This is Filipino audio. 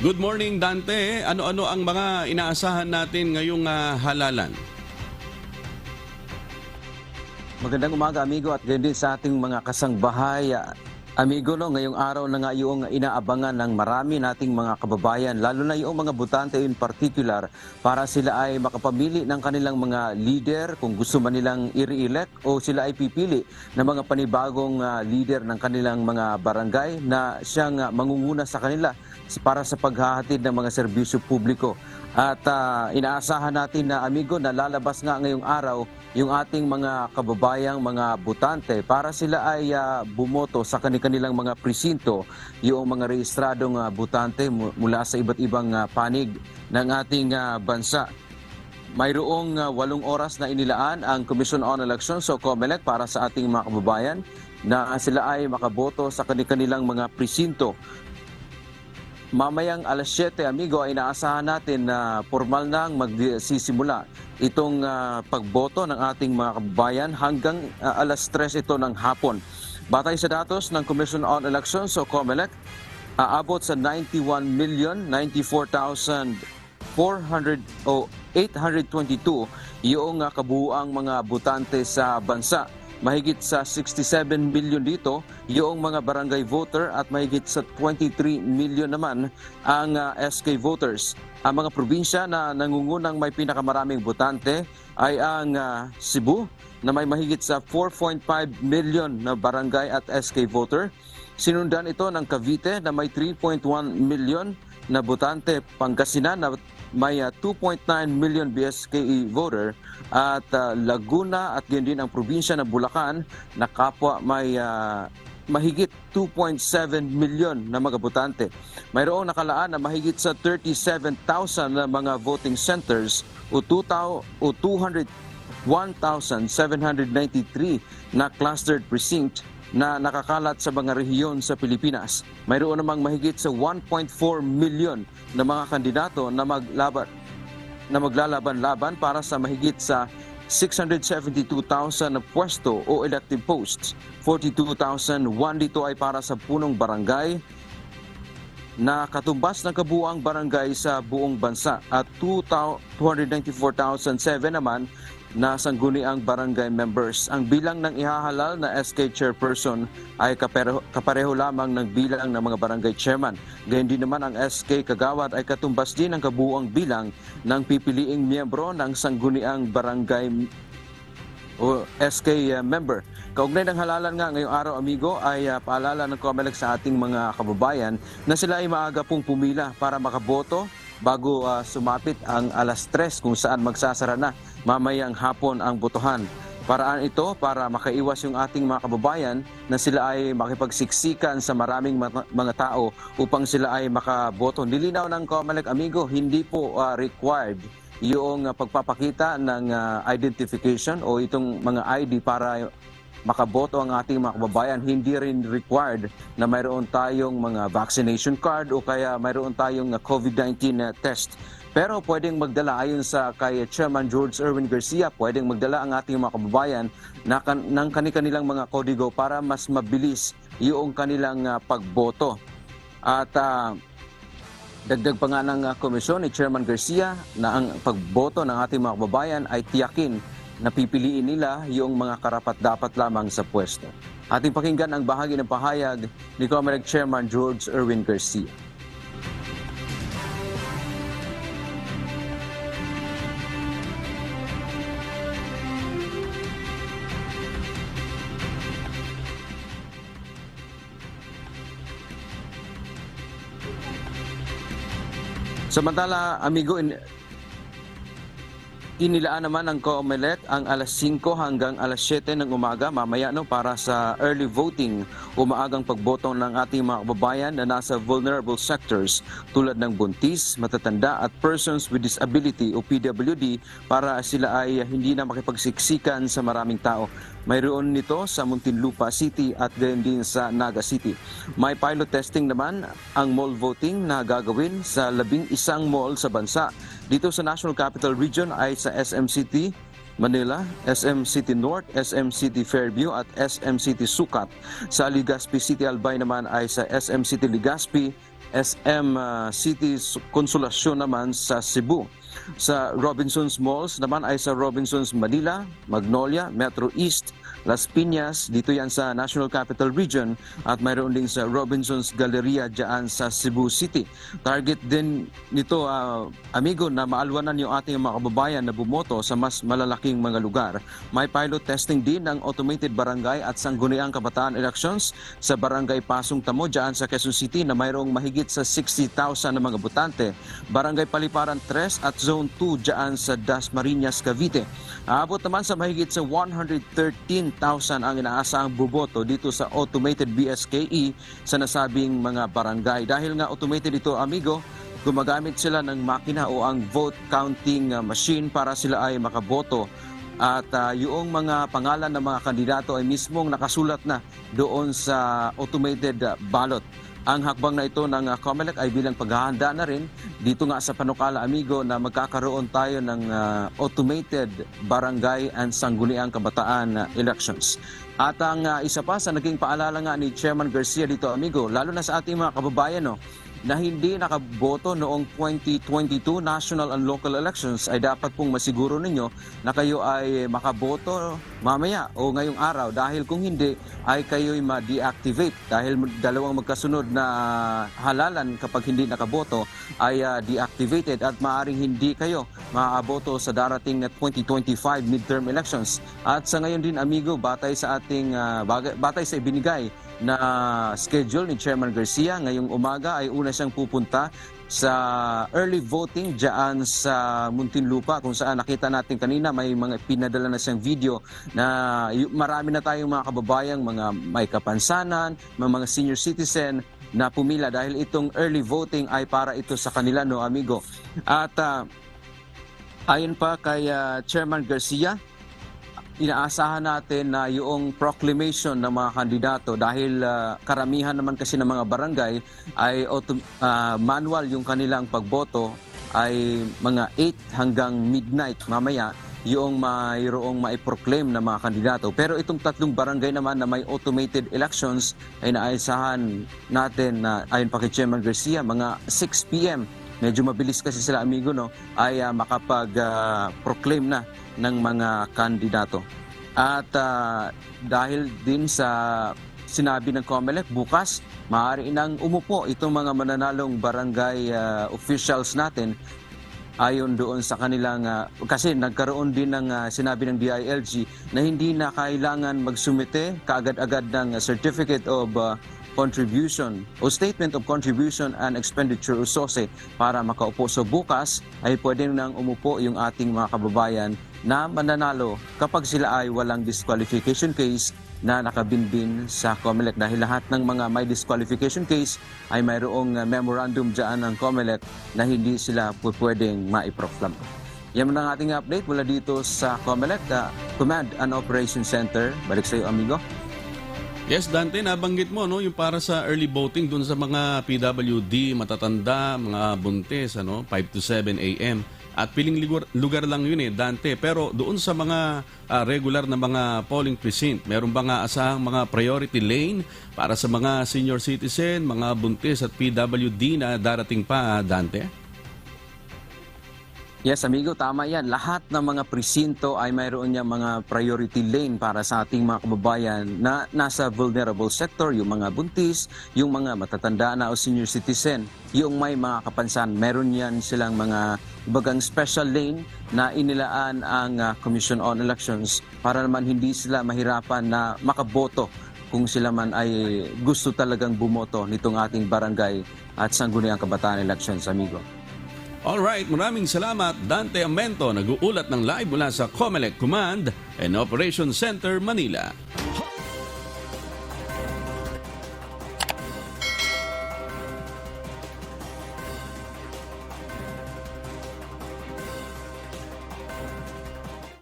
Good morning, Dante. Ano-ano ang mga inaasahan natin ngayong halalan? Magandang umaga, amigo, at ganyan din sa ating mga kasangbahay. Amigo, no, ngayong araw na nga yung inaabangan ng marami nating mga kababayan, lalo na yung mga botante in particular, para sila ay makapamili ng kanilang mga leader kung gusto man nilang i-re-elect o sila ay pipili ng mga panibagong leader ng kanilang mga barangay na siyang mangunguna sa kanila para sa paghahatid ng mga serbisyo publiko. At inaasahan natin na, amigo, na lalabas nga ngayong araw yung ating mga kababayang mga botante para sila ay bumoto sa kanilang mga presinto, yung mga rehistradong botante mula sa iba't ibang panig ng ating bansa. Mayroong 8 oras na inilaan ang Commission on Elections o COMELEC para sa ating mga kababayan na sila ay makaboto sa kanilang mga presinto. Mamayang alas 7, amigo, ay inaasahan natin na formal nang magsisimula itong pagboto ng ating mga kababayan hanggang alas 3 ito ng hapon. Batay sa datos ng Commission on Elections o COMELEC, aabot sa 91,094,822 yung kabuuang mga botante sa bansa. Mahigit sa 67 million dito yung mga barangay voter at mahigit sa 23 million naman ang SK voters. Ang mga probinsya na nangungunang may pinakamaraming botante ay ang Cebu na may mahigit sa 4.5 million na barangay at SK voter. Sinundan ito ng Cavite na may 3.1 million na botante, Pangasinan na may 2.9 million BSKE voter at Laguna at ganyan din ang probinsya ng Bulacan na kapwa may mahigit 2.7 million na mga botante. Mayroong nakalaan na mahigit sa 37,000 na mga voting centers o 201,793 na clustered precinct na nakakalat sa mga rehiyon sa Pilipinas. Mayroon namang mahigit sa 1.4 million na mga kandidato na maglalaban-laban para sa mahigit sa 672,000 na pwesto o elective posts. 42,001 dito ay para sa punong barangay na katumbas ng kabuuang barangay sa buong bansa at 294,007 naman na sangguniang barangay members. Ang bilang ng ihahalal na SK chairperson ay kapareho lamang ng bilang ng mga barangay chairman. Gayun din naman ang SK kagawad ay katumbas din ng kabuuang bilang ng pipiliing miyembro ng sangguniang barangay o SK member. Kaugnay ng halalan nga ngayong araw, amigo, ay paalala ng COMELEC sa ating mga kababayan na sila ay maaga pong pumila para makaboto bago sumapit ang alas 3 kung saan magsasara na mamayang hapon ang botohan. Paraan ito para makaiwas yung ating mga kababayan na sila ay makipagsiksikan sa maraming mga tao upang sila ay makaboto. Nilinaw ng COMELEC, amigo, hindi po required yung pagpapakita ng identification o itong mga ID para makaboto ang ating mga kababayan. Hindi rin required na mayroon tayong mga vaccination card o kaya mayroon tayong COVID-19 test. Pero pwedeng magdala, ayon sa kay Chairman George Erwin Garcia, pwedeng magdala ang ating mga kababayan ng kanilang mga kodigo para mas mabilis yung kanilang pagboto. At dagdag pa nga ng komisyon ni Chairman Garcia na ang pagboto ng ating mga kababayan ay tiyakin na pipiliin nila yung mga karapat-dapat lamang sa pwesto. Ating pakinggan ang bahagi ng pahayag ni COMELEC Chairman George Erwin Garcia. Samantala, amigo, inilaan naman ng COMELEC ang alas 5 hanggang alas 7 ng umaga mamaya para sa early voting o maagang pagboto ng ating mga kababayan na nasa vulnerable sectors tulad ng buntis, matatanda at persons with disability o PWD para sila ay hindi na makipagsiksikan sa maraming tao. Mayroon nito sa Muntinlupa City at gayon din sa Naga City. May pilot testing naman ang mall voting na gagawin sa 11 mall sa bansa. Dito sa National Capital Region ay sa SM City Manila, SM City North, SM City Fairview at SM City Sucat. Sa Legazpi City Albay naman ay sa SM City Legazpi, SM City Consolacion naman sa Cebu. Sa Robinsons Malls naman ay sa Robinsons Manila, Magnolia, Metro East, Las Piñas, dito yan sa National Capital Region, at mayroon din sa Robinsons Galleria dyan sa Cebu City. Target din nito, amigo, na maalwanan yung ating mga kababayan na bumoto sa mas malalaking mga lugar. May pilot testing din ng automated barangay at sangguniang kabataan elections sa Barangay Pasong Tamo dyan sa Quezon City na mayroong mahigit sa 60,000 na mga botante. Barangay Paliparan 3 at Zone 2 dyan sa Dasmariñas, Cavite. Aabot naman sa mahigit sa 113,000 ang inaasahang buboto dito sa automated BSKE sa nasabing mga barangay. Dahil nga automated ito, amigo, gumagamit sila ng makina o ang vote counting machine para sila ay makaboto. At yung mga pangalan ng mga kandidato ay mismong nakasulat na doon sa automated ballot. Ang hakbang na ito ng COMELEC ay bilang paghahanda na rin dito nga sa panukala, amigo, na magkakaroon tayo ng automated barangay and sangguniang kabataan elections. At ang isa pa sa naging paalala nga ni Chairman Garcia dito, amigo, lalo na sa ating mga kababayan, no, na hindi nakaboto noong 2022 national and local elections, ay dapat pong masiguro ninyo na kayo ay makaboto mamaya o ngayong araw, dahil kung hindi ay kayo'y ma-deactivate dahil dalawang magkasunod na halalan kapag hindi nakaboto ay deactivated at maaaring hindi kayo maaboto sa darating na 2025 midterm elections. At sa ngayon din, amigo, batay sa ibinigay na schedule ni Chairman Garcia, ngayong umaga ay una siyang pupunta sa early voting dyan sa Muntinlupa, kung saan nakita natin kanina may mga pinadala na siyang video na marami na tayong mga kababayang mga may kapansanan, mga senior citizen na pumila dahil itong early voting ay para ito sa kanila, no, amigo. At ayon pa kay Chairman Garcia, inaasahan natin na yung proclamation ng mga kandidato, dahil karamihan naman kasi ng mga barangay ay manual yung kanilang pagboto, ay mga 8 hanggang midnight mamaya yung mayroong maiproclaim na mga kandidato. Pero itong 3 barangay naman na may automated elections ay naaasahan natin na ayon pa kay Chairman Garcia mga 6 p.m. Medyo mabilis kasi sila, amigo, no, ay makapag-proclaim na ng mga kandidato. At dahil din sa sinabi ng COMELEC, bukas maaari nang umupo itong mga mananalong barangay officials natin ayon doon sa kanilang, kasi nagkaroon din ng sinabi ng DILG na hindi na kailangan magsumite kaagad-agad ng Certificate of Contribution o Statement of Contribution and Expenditure o SOSE para makaupo. So bukas ay pwede nang umupo yung ating mga kababayan na mananalo kapag sila ay walang disqualification case na nakabinbin sa COMELEC, dahil lahat ng mga may disqualification case ay mayroong memorandum dyan ng COMELEC na hindi sila pwedeng maiproclam. Yan ang ating update mula dito sa COMELEC, Command and Operations Center. Balik sa iyo, amigo. Yes, Dante, nabanggit mo, no, yung para sa early voting dun sa mga PWD, matatanda, mga buntis, 5 to 7 a.m. At piling lugar lang yun, Dante. Pero doon sa mga regular na mga polling precinct, meron ba nga asahang mga priority lane para sa mga senior citizen, mga buntis at PWD na darating pa, Dante? Yes, amigo, tama yan. Lahat ng mga presinto ay mayroon niya mga priority lane para sa ating mga kababayan na nasa vulnerable sector, yung mga buntis, yung mga matatanda na o senior citizen, yung may mga kapansanan. Meron yan silang mga bagang special lane na inilaan ang Commission on Elections para naman hindi sila mahirapan na makaboto kung sila man ay gusto talagang bumoto nitong ating barangay at sangguniang kabataan elections, amigo. Alright, maraming salamat, Dante Amento, nag-uulat ng live mula sa COMELEC Command and Operations Center, Manila.